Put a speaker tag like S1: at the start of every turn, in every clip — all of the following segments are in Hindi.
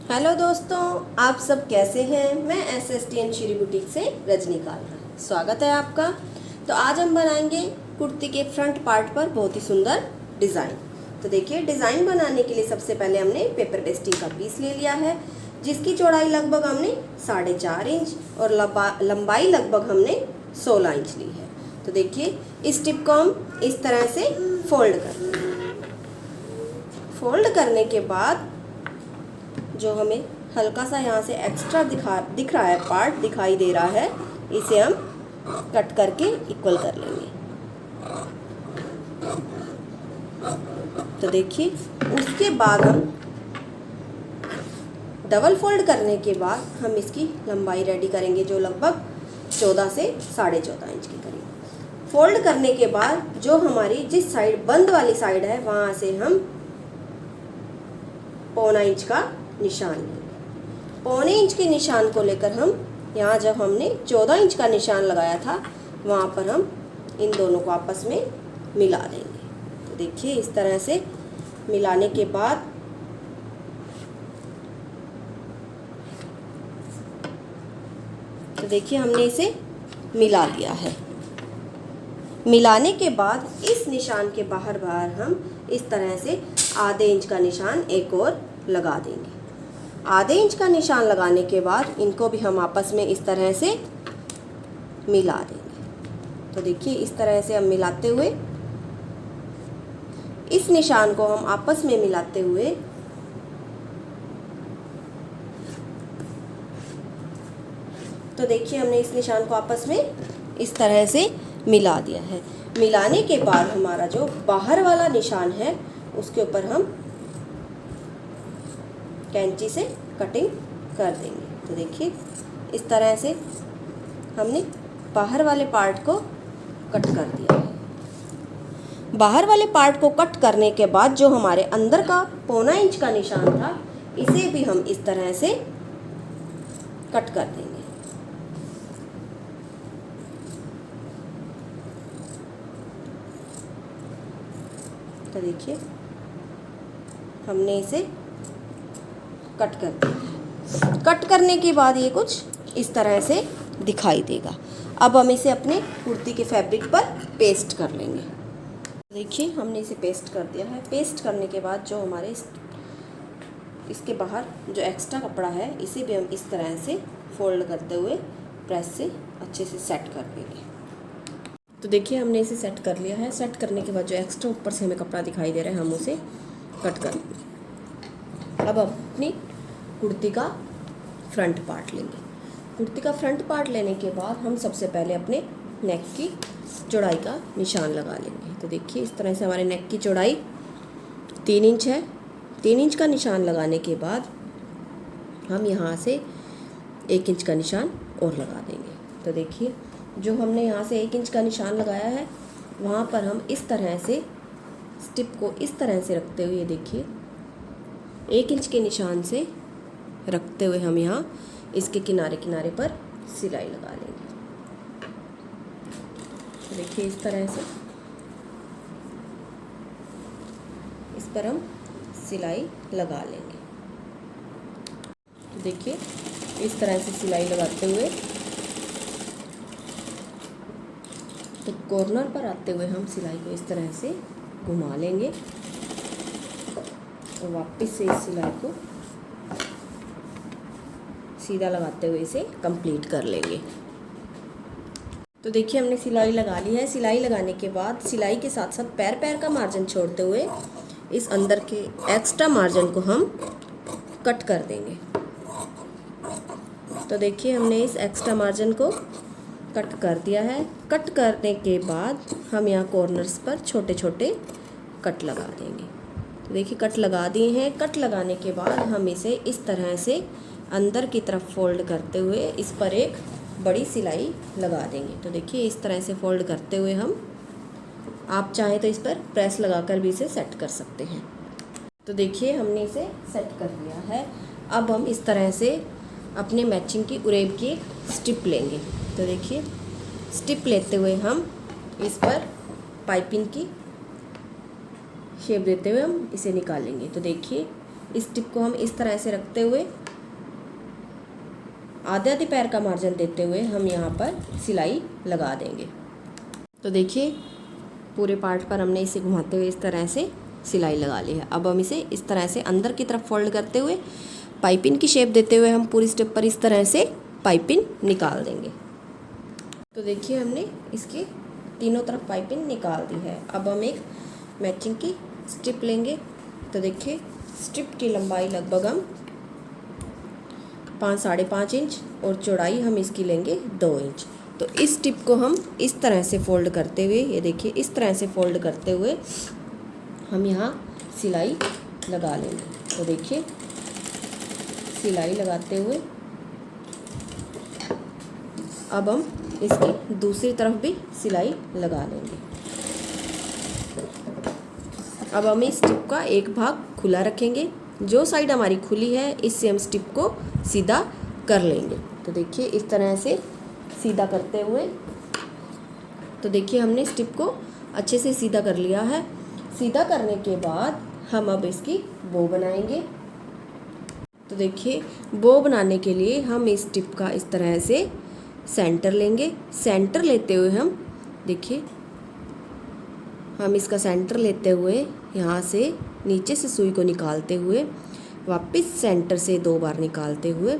S1: हेलो दोस्तों, आप सब कैसे हैं। मैं SSTN श्री बुटीक से रजनी कालरा, स्वागत है आपका। तो आज हम बनाएंगे कुर्ती के फ्रंट पार्ट पर बहुत ही सुंदर डिज़ाइन। तो देखिए, डिज़ाइन बनाने के लिए सबसे पहले हमने पेपर पेस्टिंग का पीस ले लिया है, जिसकी चौड़ाई लगभग हमने 4.5 इंच और लंबाई लगभग हमने 16 इंच ली है। तो देखिए, इस टिप को हम इस तरह से फोल्ड करते हैं। फोल्ड करने के बाद जो हमें हल्का सा यहाँ से एक्स्ट्रा दिख रहा है, पार्ट दिखाई दे रहा है, इसे हम कट करके इक्वल कर लेंगे। तो देखिए, उसके बाद हम डबल फोल्ड करने के बाद हम इसकी लंबाई रेडी करेंगे, जो लगभग 14 से 14.5 इंच की करीब। फोल्ड करने के बाद जो हमारी जिस साइड बंद वाली साइड है, वहाँ से हम 1.25 इंच का निशान लेंगे। 1.25 इंच के निशान को लेकर हम यहाँ जब हमने 14 इंच का निशान लगाया था, वहाँ पर हम इन दोनों को आपस में मिला देंगे। तो देखिए, इस तरह से मिलाने के बाद तो देखिए, हमने इसे मिला दिया है। मिलाने के बाद इस निशान के बाहर हम इस तरह से आधे इंच का निशान एक और लगा देंगे। आधे इंच का निशान लगाने के बाद इनको भी हम आपस में इस तरह से मिला देंगे। तो देखिए, इस तरह से हम मिलाते हुए, इस निशान को हम आपस में मिलाते हुए तो देखिए, हमने इस निशान को आपस में इस तरह से मिला दिया है। मिलाने के बाद हमारा जो बाहर वाला निशान है, उसके ऊपर हम कैंची से कटिंग कर देंगे। तो देखिए, इस तरह से हमने बाहर वाले पार्ट को कट कर दिया है। बाहर वाले पार्ट को कट करने के बाद जो हमारे अंदर का 1.25 इंच का निशान था, इसे भी हम इस तरह से कट कर देंगे। तो देखिए, हमने इसे कट कर दिया। कट करने के बाद ये कुछ इस तरह से दिखाई देगा। अब हम इसे अपने कुर्ती के फैब्रिक पर पेस्ट कर लेंगे। देखिए, हमने इसे पेस्ट कर दिया है। पेस्ट करने के बाद जो हमारे इसके बाहर जो एक्स्ट्रा कपड़ा है, इसे भी हम इस तरह से फोल्ड करते हुए प्रेस से अच्छे से सेट कर देंगे। तो देखिए, हमने इसे सेट कर लिया है। सेट करने के बाद जो एक्स्ट्रा ऊपर से हमें कपड़ा दिखाई दे रहा है, हम उसे कट कर देंगे। अब अपनी कुर्ती का फ्रंट पार्ट लेंगे। कुर्ती का फ्रंट पार्ट लेने के बाद हम सबसे पहले अपने नेक की चौड़ाई का निशान लगा लेंगे। तो देखिए, इस तरह से हमारे नेक की चौड़ाई 3 इंच है। 3 इंच का निशान लगाने के बाद हम यहाँ से 1 इंच का निशान और लगा देंगे। तो देखिए, जो हमने यहाँ से 1 इंच का निशान लगाया है, वहाँ पर हम इस तरह से स्टिप को इस तरह से रखते हुए, देखिए, 1 इंच के निशान से रखते हुए हम यहाँ इसके किनारे किनारे पर सिलाई लगा लेंगे। तो देखिए, इस तरह से इस पर हम सिलाई लगा लेंगे। तो देखिए, इस तरह से सिलाई लगाते हुए तो कॉर्नर पर आते हुए हम सिलाई को इस तरह से घुमा लेंगे और वापस से इस सिलाई को सीधा लगाते हुए इसे कंप्लीट कर लेंगे। तो देखिए, हमने सिलाई लगा ली है। सिलाई लगाने के बाद सिलाई के साथ साथ पैर का मार्जिन छोड़ते हुए इस अंदर के एक्स्ट्रा मार्जिन को हम कट कर देंगे। तो देखिए, हमने इस एक्स्ट्रा मार्जिन को कट कर दिया है। कट करने के बाद हम यहाँ कॉर्नर्स पर छोटे छोटे कट लगा देंगे। तो देखिए, कट लगा दिए हैं। कट लगाने के बाद हम इसे इस तरह से अंदर की तरफ फोल्ड करते हुए इस पर एक बड़ी सिलाई लगा देंगे। तो देखिए, इस तरह से फोल्ड करते हुए हम, आप चाहें तो इस पर प्रेस लगाकर भी इसे सेट कर सकते हैं। तो देखिए, हमने इसे सेट कर लिया है। अब हम इस तरह से अपने मैचिंग की उरेब की एक स्टिप लेंगे। तो देखिए, स्टिप लेते हुए हम इस पर पाइपिंग की शेप देते हुए हम इसे निकालेंगे। तो देखिए, इस टिप को हम इस तरह से रखते हुए आधे आधे पैर का मार्जिन देते हुए हम यहाँ पर सिलाई लगा देंगे। तो देखिए पूरे पार्ट पर हमने इसे घुमाते हुए इस तरह से सिलाई लगा ली है। अब हम इसे इस तरह से अंदर की तरफ फोल्ड करते हुए पाइपिंग की शेप देते हुए हम पूरी स्टेप पर इस तरह से पाइपिंग निकाल देंगे। तो देखिए हमने इसके तीनों तरफ पाइपिंग निकाल दी है। अब हम एक मैचिंग की स्ट्रिप लेंगे। तो देखिए स्ट्रिप की लंबाई लगभग हम 5-5.5 इंच और चौड़ाई हम इसकी लेंगे 2 इंच। तो इस टिप को हम इस तरह से फोल्ड करते हुए, ये देखिए इस तरह से फोल्ड करते हुए हम यहाँ सिलाई लगा लेंगे। तो देखिए सिलाई लगाते हुए अब हम इसकी दूसरी तरफ भी सिलाई लगा लेंगे। अब हम इस टिप का एक भाग खुला रखेंगे। जो साइड हमारी खुली है इससे हम स्टिप को सीधा कर लेंगे। तो देखिए इस तरह से सीधा करते हुए, तो देखिए हमने स्टिप को अच्छे से सीधा कर लिया है। सीधा करने के बाद हम अब इसकी बो बनाएंगे। तो देखिए बो बनाने के लिए हम इस टिप का इस तरह से सेंटर लेंगे। सेंटर लेते हुए हम देखिए हम इसका सेंटर लेते हुए यहाँ से नीचे से सुई को निकालते हुए वापस सेंटर से 2 बार निकालते हुए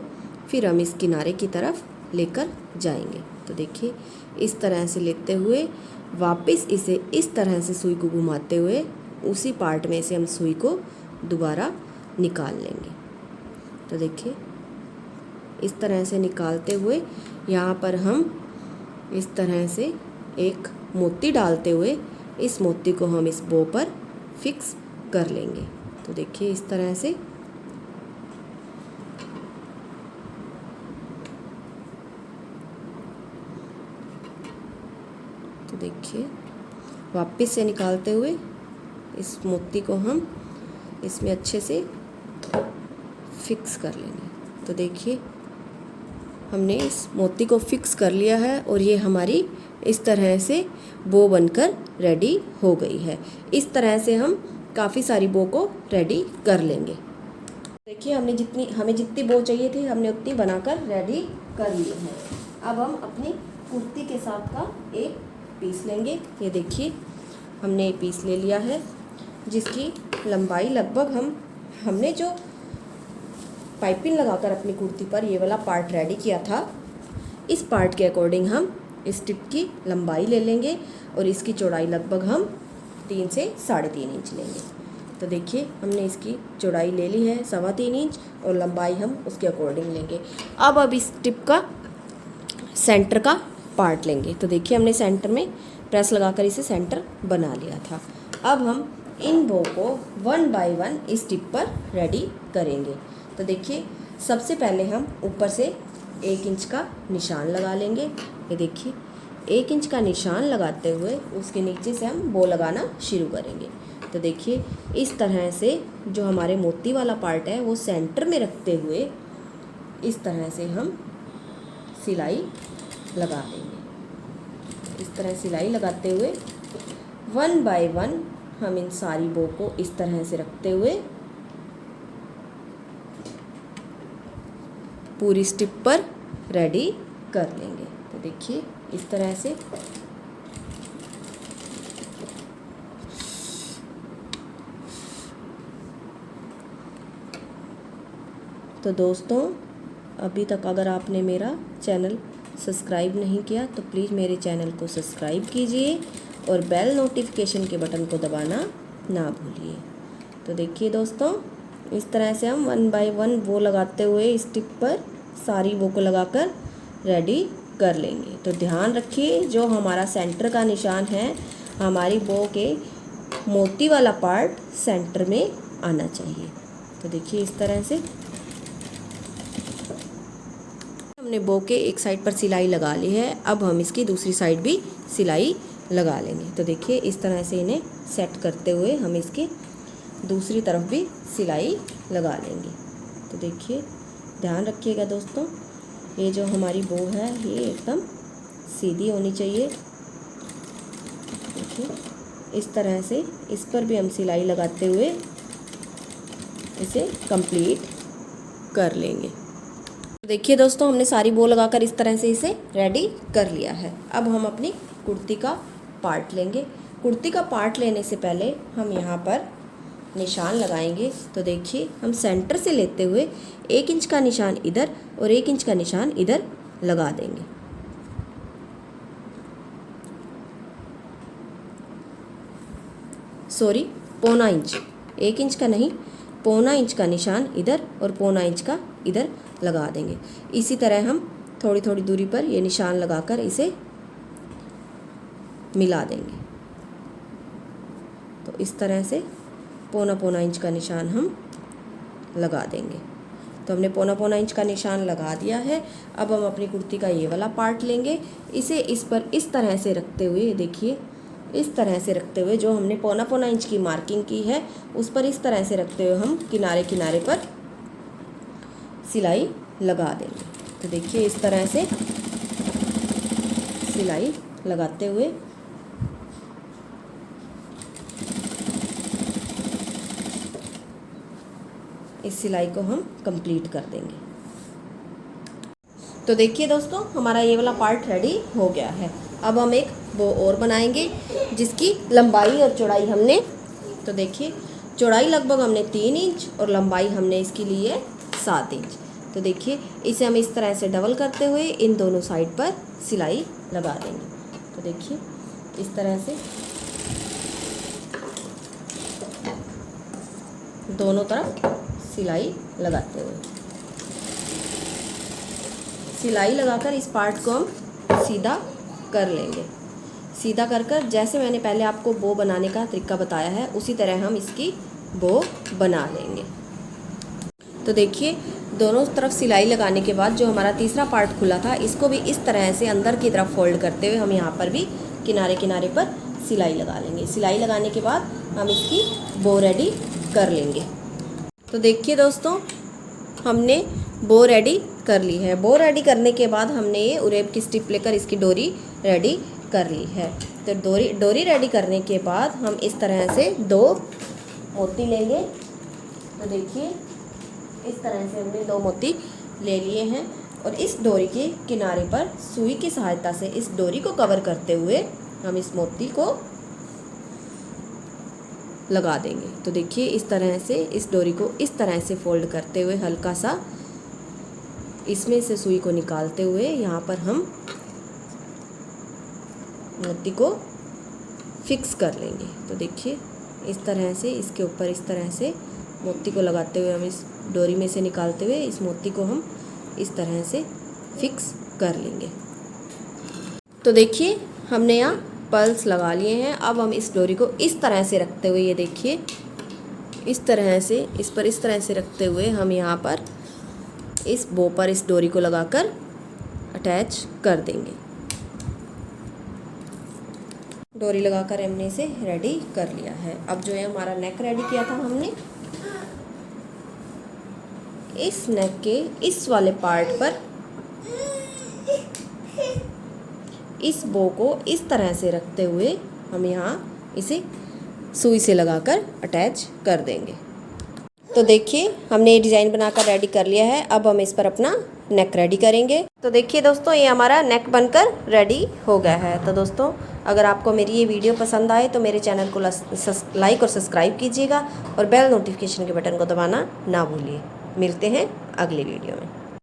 S1: फिर हम इस किनारे की तरफ लेकर जाएंगे। तो देखिए इस तरह से लेते हुए वापस इसे इस तरह से सुई को घुमाते हुए उसी पार्ट में से हम सुई को दोबारा निकाल लेंगे। तो देखिए इस तरह से निकालते हुए यहाँ पर हम इस तरह से एक मोती डालते हुए इस मोती को हम इस बो पर फिक्स कर लेंगे। तो देखिए इस तरह से तो देखिए वापस से निकालते हुए इस मोती को हम इसमें अच्छे से फिक्स कर लेंगे। तो देखिए हमने इस मोती को फिक्स कर लिया है और ये हमारी इस तरह से बो बनकर रेडी हो गई है। इस तरह से हम काफ़ी सारी बो को रेडी कर लेंगे। देखिए हमें जितनी बो चाहिए थी हमने उतनी बनाकर रेडी कर ली है। अब हम अपनी कुर्ती के साथ का एक पीस लेंगे। ये देखिए हमने एक पीस ले लिया है जिसकी लंबाई लगभग हमने जो पाइपिंग लगाकर अपनी कुर्ती पर ये वाला पार्ट रेडी किया था, इस पार्ट के अकॉर्डिंग हम इस टिप की लंबाई ले लेंगे और इसकी चौड़ाई लगभग हम 3 से 3.5 इंच लेंगे। तो देखिए हमने इसकी चौड़ाई ले ली है 3.25 इंच और लंबाई हम उसके अकॉर्डिंग लेंगे। अब इस टिप का सेंटर का पार्ट लेंगे। तो देखिए हमने सेंटर में प्रेस लगाकर इसे सेंटर बना लिया था। अब हम इन बो को 1 बाय 1 इस टिप पर रेडी करेंगे। तो देखिए सबसे पहले हम ऊपर से 1 इंच का निशान लगा लेंगे। ये देखिए 1 इंच का निशान लगाते हुए उसके नीचे से हम बो लगाना शुरू करेंगे। तो देखिए इस तरह से जो हमारे मोती वाला पार्ट है वो सेंटर में रखते हुए इस तरह से हम सिलाई लगा देंगे। इस तरह सिलाई लगाते हुए 1 बाय 1 हम इन सारी बो को इस तरह से रखते हुए पूरी स्टिप पर रेडी कर लेंगे। तो देखिए इस तरह से तो दोस्तों अभी तक अगर आपने मेरा चैनल सब्सक्राइब नहीं किया तो प्लीज़ मेरे चैनल को सब्सक्राइब कीजिए और बेल नोटिफिकेशन के बटन को दबाना ना भूलिए। तो देखिए दोस्तों इस तरह से हम 1 बाय 1 बो लगाते हुए इस टिप पर सारी बो को लगाकर रेडी कर लेंगे। तो ध्यान रखिए जो हमारा सेंटर का निशान है हमारी बो के मोती वाला पार्ट सेंटर में आना चाहिए। तो देखिए इस तरह से हमने बो के एक साइड पर सिलाई लगा ली है। अब हम इसकी दूसरी साइड भी सिलाई लगा लेंगे। तो देखिए इस तरह से इन्हें सेट करते हुए हम इसकी दूसरी तरफ भी सिलाई लगा लेंगे। तो देखिए ध्यान रखिएगा दोस्तों ये जो हमारी बो है ये एकदम सीधी होनी चाहिए। देखिए इस तरह से इस पर भी हम सिलाई लगाते हुए इसे कंप्लीट कर लेंगे। देखिए दोस्तों, हमने सारी बो लगाकर इस तरह से इसे रेडी कर लिया है। अब हम अपनी कुर्ती का पार्ट लेंगे। कुर्ती का पार्ट लेने से पहले हम यहाँ पर निशान लगाएंगे। तो देखिए, हम सेंटर से लेते हुए 1 इंच का निशान इधर और 1 इंच का निशान इधर लगा देंगे। सॉरी, पौना इंच, 1 इंच का नहीं, पौना इंच का निशान इधर और पौना इंच का इधर लगा देंगे। इसी तरह हम थोड़ी थोड़ी दूरी पर ये निशान लगाकर इसे मिला देंगे। तो इस तरह से पौना इंच का निशान हम लगा देंगे। तो हमने पौना इंच का निशान लगा दिया है। अब हम अपनी कुर्ती का ये वाला पार्ट लेंगे। इसे इस पर इस तरह से रखते हुए, देखिए इस तरह से रखते हुए, जो हमने पौना इंच की मार्किंग की है उस पर इस तरह से रखते हुए हम किनारे किनारे पर सिलाई लगा देंगे। तो देखिए, इस तरह से सिलाई लगाते हुए इस सिलाई को हम कंप्लीट कर देंगे। तो देखिए दोस्तों, हमारा ये वाला पार्ट रेडी हो गया है। अब हम एक बो और बनाएंगे जिसकी लंबाई और चौड़ाई हमने, तो देखिए चौड़ाई लगभग हमने 3 इंच और लंबाई हमने इसकी ली है 7 इंच। तो देखिए, इसे हम इस तरह से डबल करते हुए इन दोनों साइड पर सिलाई लगा देंगे। तो देखिए, इस तरह से दोनों तरफ सिलाई लगाते हुए, सिलाई लगाकर इस पार्ट को हम सीधा कर लेंगे। सीधा कर जैसे मैंने पहले आपको बो बनाने का तरीका बताया है उसी तरह हम इसकी बो बना लेंगे। तो देखिए, दोनों तरफ सिलाई लगाने के बाद जो हमारा तीसरा पार्ट खुला था, इसको भी इस तरह से अंदर की तरफ फोल्ड करते हुए हम यहाँ पर भी किनारे किनारे पर सिलाई लगा लेंगे। सिलाई लगाने के बाद हम इसकी बो रेडी कर लेंगे। तो देखिए दोस्तों, हमने बो रेडी कर ली है। बो रेडी करने के बाद हमने ये उरेब की स्टिप लेकर इसकी डोरी रेडी कर ली है। तो डोरी रेडी करने के बाद हम इस तरह से 2 मोती लेंगे। तो देखिए, इस तरह से हमने 2 मोती ले लिए हैं और इस डोरी के किनारे पर सुई की सहायता से इस डोरी को कवर करते हुए हम इस मोती को लगा देंगे। तो देखिए, इस तरह से इस डोरी को इस तरह से फोल्ड करते हुए हल्का सा इसमें से सुई को निकालते हुए यहाँ पर हम मोती को फिक्स कर लेंगे। तो देखिए, इस तरह से इसके ऊपर इस तरह से मोती को लगाते हुए हम इस डोरी में से निकालते हुए इस मोती को हम इस तरह से फिक्स कर लेंगे। तो देखिए, हमने यहाँ पर्ल्स लगा लिए हैं। अब हम इस डोरी को इस तरह से रखते हुए, ये देखिए इस तरह से इस पर इस तरह से रखते हुए हम यहाँ पर इस बो पर इस डोरी को लगाकर अटैच कर देंगे। डोरी लगाकर हमने इसे रेडी कर लिया है। अब जो है हमारा नेक रेडी किया था हमने, इस नेक के इस वाले पार्ट पर इस बो को इस तरह से रखते हुए हम यहाँ इसे सुई से लगाकर अटैच कर देंगे। तो देखिए, हमने ये डिज़ाइन बनाकर रेडी कर लिया है। अब हम इस पर अपना नेक रेडी करेंगे। तो देखिए दोस्तों, ये हमारा नेक बनकर रेडी हो गया है। तो दोस्तों, अगर आपको मेरी ये वीडियो पसंद आए तो मेरे चैनल को लाइक और सब्सक्राइब कीजिएगा और बेल नोटिफिकेशन के बटन को दबाना ना भूलिए। मिलते हैं अगली वीडियो में।